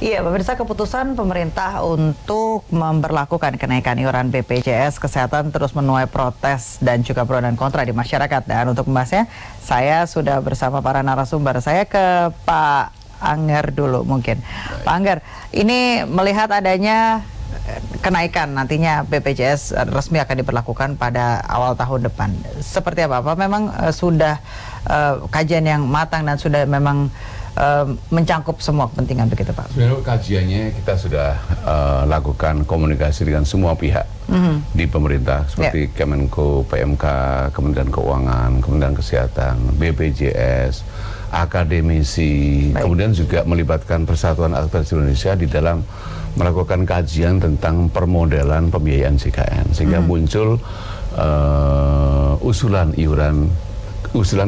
Iya, pemirsa, keputusan pemerintah untuk memberlakukan kenaikan iuran BPJS Kesehatan terus menuai protes dan juga pro dan kontra di masyarakat. Dan untuk membahasnya, saya sudah bersama para narasumber. Saya ke Pak Angger dulu mungkin. Pak Angger, ini melihat adanya kenaikan nantinya BPJS resmi akan diberlakukan pada awal tahun depan. Seperti apa? Apa memang sudah kajian yang matang dan sudah memang mencangkup semua kepentingan begitu, Pak? Sebenarnya kajiannya kita sudah lakukan komunikasi dengan semua pihak di pemerintah seperti Kemenko, PMK, Kementerian Keuangan, Kementerian Kesehatan, BPJS, akademisi, kemudian juga melibatkan Persatuan Akademisi Indonesia di dalam melakukan kajian tentang permodelan pembiayaan JKN sehingga muncul usulan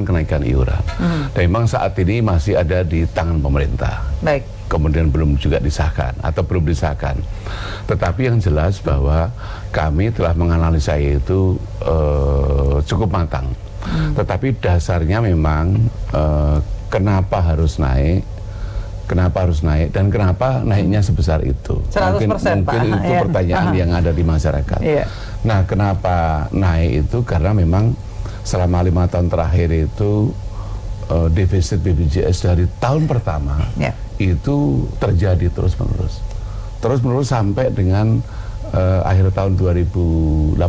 kenaikan iuran. Dan memang saat ini masih ada di tangan pemerintah. Baik. Kemudian belum juga disahkan atau belum disahkan. Tetapi yang jelas bahwa kami telah menganalisa itu cukup matang. Tetapi dasarnya memang kenapa harus naik dan kenapa naiknya sebesar itu. 100%, mungkin itu pertanyaan yang ada di masyarakat. Nah, kenapa naik itu karena memang selama 5 tahun terakhir itu defisit BPJS dari tahun pertama itu terjadi terus-menerus sampai dengan akhir tahun 2018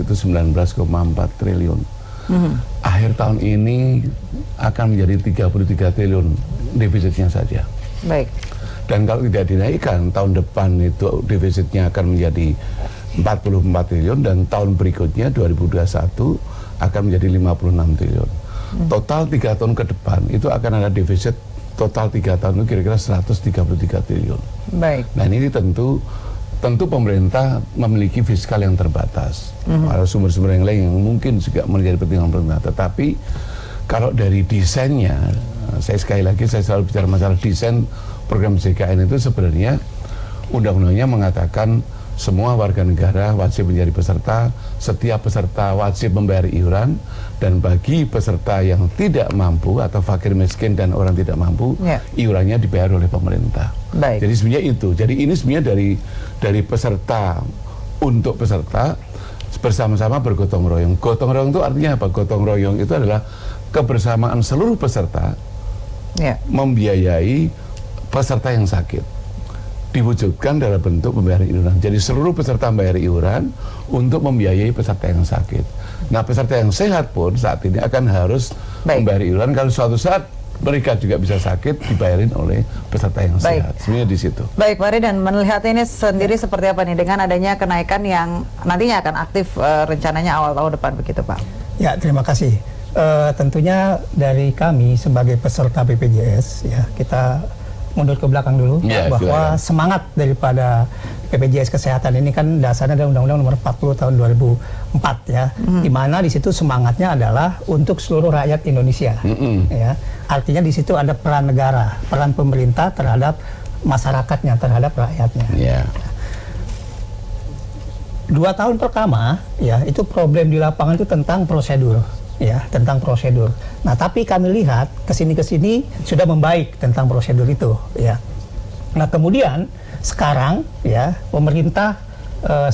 itu 19,4 triliun. Akhir tahun ini akan menjadi 33 triliun defisitnya saja. Baik. Dan kalau tidak dinaikkan, tahun depan itu defisitnya akan menjadi 44 triliun dan tahun berikutnya 2021 akan menjadi 56 triliun. Total 3 tahun ke depan itu akan ada defisit total 3 tahun itu kira-kira 133 triliun. Baik. Nah, ini tentu pemerintah memiliki fiskal yang terbatas. Ada sumber-sumber yang lain yang mungkin juga menjadi pertimbangan pemerintah. Tetapi kalau dari desainnya, saya selalu bicara masalah desain program JKN itu sebenarnya undang-undangnya mengatakan semua warga negara wajib menjadi peserta, setiap peserta wajib membayar iuran, dan bagi peserta yang tidak mampu atau fakir miskin dan orang tidak mampu, iurannya dibayar oleh pemerintah. Baik. Jadi sebenarnya itu. Jadi ini sebenarnya dari peserta untuk peserta bersama-sama bergotong royong. Gotong royong itu artinya apa? Gotong royong itu adalah kebersamaan seluruh peserta membiayai peserta yang sakit, diwujudkan dalam bentuk pembayaran iuran. Jadi seluruh peserta membayar iuran untuk membiayai peserta yang sakit. Nah, peserta yang sehat pun saat ini akan harus membayar iuran kalau suatu saat mereka juga bisa sakit dibayarin oleh peserta yang sehat. Sebenarnya di situ. Baik, Pak dan melihat ini sendiri seperti apa nih dengan adanya kenaikan yang nantinya akan aktif rencananya awal tahun depan begitu, Pak? Ya, terima kasih. Tentunya dari kami sebagai peserta BPJS ya, kita mundur ke belakang dulu bahwa semangat daripada BPJS Kesehatan ini kan dasarnya dari Undang-Undang Nomor 40 tahun 2004 ya, di mana di situ semangatnya adalah untuk seluruh rakyat Indonesia. Ya, artinya di situ ada peran negara, peran pemerintah terhadap masyarakatnya, terhadap rakyatnya. 2 tahun pertama ya itu problem di lapangan itu tentang prosedur. Ya, tentang prosedur. Nah, tapi kami lihat kesini sudah membaik tentang prosedur itu, ya. Nah, kemudian sekarang, ya, pemerintah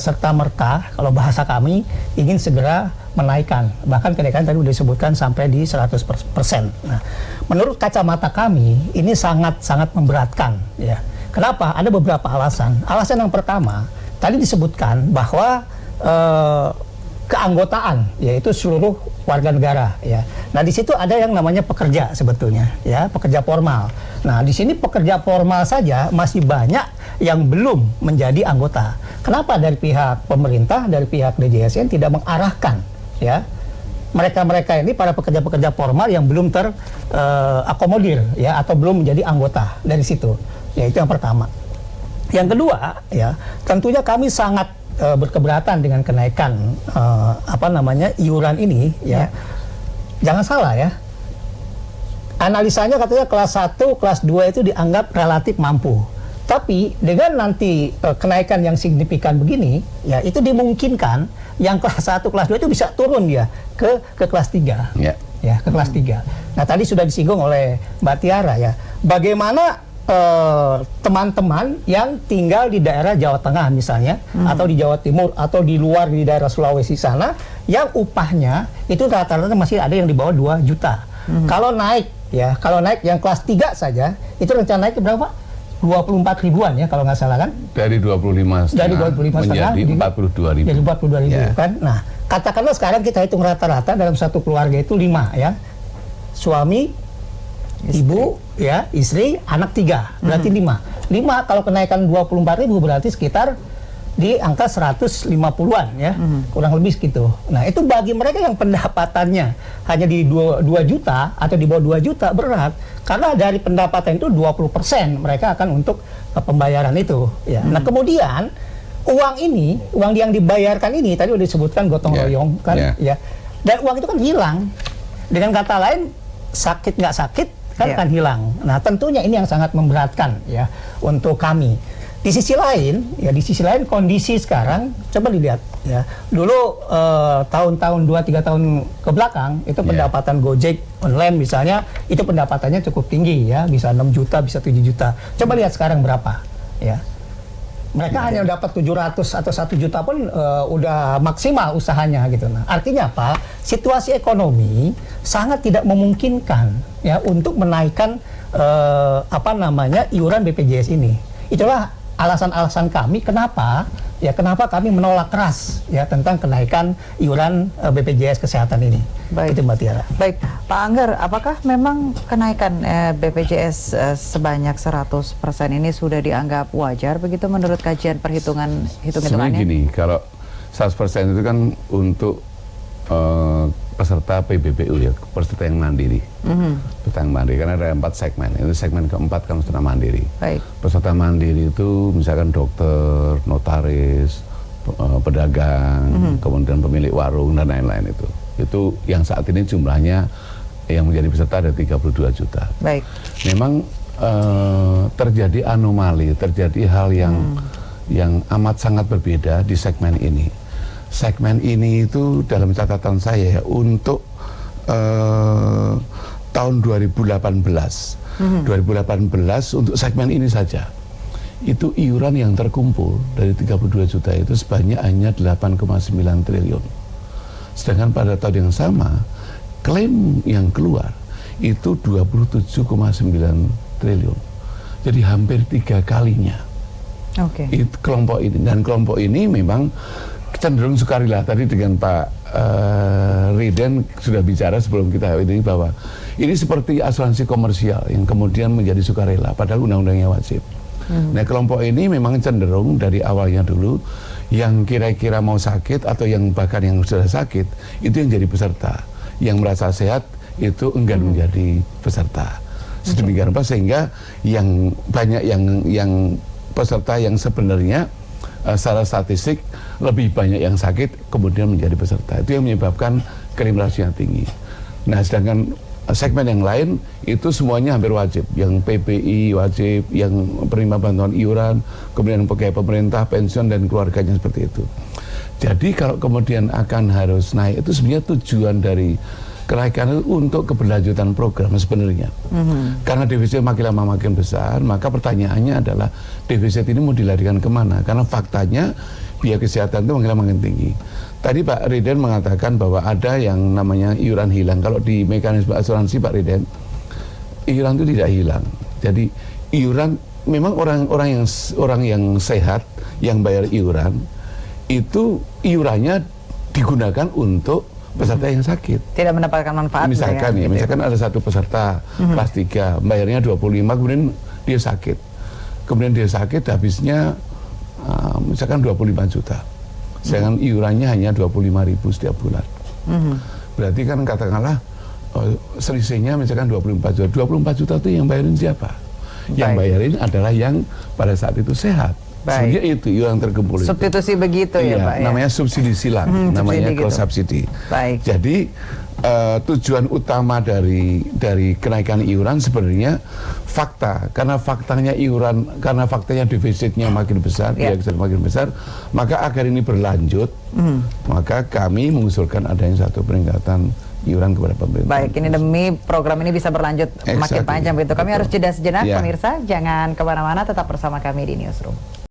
serta merta, kalau bahasa kami, ingin segera menaikkan. Bahkan kenaikan tadi sudah disebutkan sampai di 100%. Nah, menurut kacamata kami, ini sangat memberatkan, ya. Kenapa? Ada beberapa alasan. Alasan yang pertama, tadi disebutkan bahwa keanggotaan, yaitu seluruh warga negara, ya. Nah, di situ ada yang namanya pekerja sebetulnya, ya, pekerja formal. Nah, di sini pekerja formal saja masih banyak yang belum menjadi anggota. Kenapa dari pihak pemerintah, dari pihak DJSN tidak mengarahkan, ya, mereka-mereka ini para pekerja-pekerja formal yang belum terakomodir, ya, atau belum menjadi anggota dari situ. Ya, itu yang pertama. Yang kedua, ya, tentunya kami sangat berkeberatan dengan kenaikan iuran ini, ya. Jangan salah ya, analisanya katanya kelas 1, kelas 2 itu dianggap relatif mampu, tapi dengan nanti kenaikan yang signifikan begini, ya, itu dimungkinkan yang kelas 1, kelas 2 itu bisa turun dia ke kelas 3, ya, ke kelas 3. Nah, tadi sudah disinggung oleh Mbak Tiara, ya, bagaimana teman-teman yang tinggal di daerah Jawa Tengah misalnya, atau di Jawa Timur, atau di luar di daerah Sulawesi sana, yang upahnya itu rata-rata masih ada yang di bawah 2 juta. Kalau naik yang kelas 3 saja, itu rencana naik ke berapa? 24 ribuan ya kalau nggak salah kan? Dari 25 menjadi 42 ribu. Jadi 42 ribu kan? Nah, katakanlah sekarang kita hitung rata-rata dalam satu keluarga itu 5 ya. Suami, ibu, ya, istri, anak 3, berarti 5. 5 kalau kenaikan 24 ribu berarti sekitar di angka 150-an ya, kurang lebih segitu. Nah, itu bagi mereka yang pendapatannya hanya di 2 juta atau di bawah 2 juta berat, karena dari pendapatan itu 20% mereka akan untuk pembayaran itu ya. Nah, kemudian uang yang dibayarkan ini tadi udah disebutkan gotong royong kan ya. Dan uang itu kan hilang. Dengan kata lain, sakit nggak sakit kan akan hilang. Nah, tentunya ini yang sangat memberatkan ya untuk kami. Di sisi lain kondisi sekarang coba dilihat ya. Dulu tahun-tahun 2-3 tahun ke belakang itu pendapatan Gojek online misalnya itu pendapatannya cukup tinggi ya, bisa 6 juta, bisa 7 juta. Coba lihat sekarang berapa ya. Mereka hanya dapat 700 atau 1 juta pun udah maksimal usahanya gitu. Nah, artinya apa? Situasi ekonomi sangat tidak memungkinkan ya untuk menaikkan iuran BPJS ini. Itulah alasan-alasan kami kenapa kami menolak keras ya tentang kenaikan iuran BPJS Kesehatan ini. Baik. Itu Mbak Tiara. Baik, Pak Angger, apakah memang kenaikan BPJS sebanyak 100% ini sudah dianggap wajar begitu menurut kajian hitungannya? Sebenarnya gini, kalau 100% itu kan untuk peserta PBBU ya, peserta yang mandiri. Peserta yang mandiri, karena ada 4 segmen. Itu segmen keempat kan peserta mandiri. Baik. Peserta mandiri itu misalkan dokter, notaris, pedagang, kemudian pemilik warung dan lain-lain itu. Itu yang saat ini jumlahnya yang menjadi peserta ada 32 juta. Baik. Memang terjadi anomali, terjadi hal yang amat sangat berbeda di segmen ini. Segmen ini itu dalam catatan saya untuk tahun 2018 untuk segmen ini saja itu iuran yang terkumpul dari 32 juta itu sebanyak hanya 8,9 triliun. Sedangkan pada tahun yang sama klaim yang keluar itu 27,9 triliun. Jadi hampir 3 kalinya. Oke. Itu kelompok ini, dan kelompok ini memang cenderung sukarela. Tadi dengan Pak Riden sudah bicara sebelum kita ini bahwa ini seperti asuransi komersial yang kemudian menjadi sukarela padahal undang-undangnya wajib. Nah, kelompok ini memang cenderung dari awalnya dulu yang kira-kira mau sakit atau yang bahkan yang sudah sakit itu yang jadi peserta, yang merasa sehat itu enggan menjadi peserta. Sedemikian rupa sehingga yang banyak yang peserta yang sebenarnya secara statistik lebih banyak yang sakit kemudian menjadi peserta. Itu yang menyebabkan klaim rasio tinggi. Nah, sedangkan segmen yang lain itu semuanya hampir wajib. Yang PPI wajib, yang penerima bantuan iuran, kemudian pegawai pemerintah, pensiun dan keluarganya seperti itu. Jadi kalau kemudian akan harus naik, itu sebenarnya tujuan dari kenaikan itu untuk keberlanjutan program sebenarnya. Karena defisit makin lama makin besar, maka pertanyaannya adalah defisit ini mau dilarikan kemana? Karena faktanya biaya kesehatan itu makin lama makin tinggi. Tadi Pak Riden mengatakan bahwa ada yang namanya iuran hilang. Kalau di mekanisme asuransi Pak Riden, iuran itu tidak hilang. Jadi iuran memang orang yang sehat yang bayar iuran itu iurannya digunakan untuk peserta yang sakit. Tidak mendapatkan manfaat. Misalkan ya, misalkan ada satu peserta kelas 3, bayarnya 25, kemudian dia sakit. Kemudian dia sakit habisnya misalkan 25 juta. Sedangkan iurannya hanya 25.000 setiap bulan. Berarti kan katakanlah selisihnya misalkan 24 juta. 24 juta itu yang bayarin siapa? Yang bayarin adalah yang pada saat itu sehat. Sebenarnya itu yang terkumpul. Substitusi itu. Begitu ya Pak ya? Namanya subsidi silang, namanya cross subsidi. Baik. Jadi tujuan utama dari kenaikan iuran sebenarnya fakta, karena faktanya defisitnya makin besar, biaya kesehatan makin besar, maka agar ini berlanjut, maka kami mengusulkan adanya satu peningkatan iuran kepada pemerintah. Baik, ini demi program ini bisa berlanjut makin Exactly. panjang begitu. Kami Betul. harus jeda sejenak, Ya. pemirsa. Jangan kemana-mana, tetap bersama kami di Newsroom.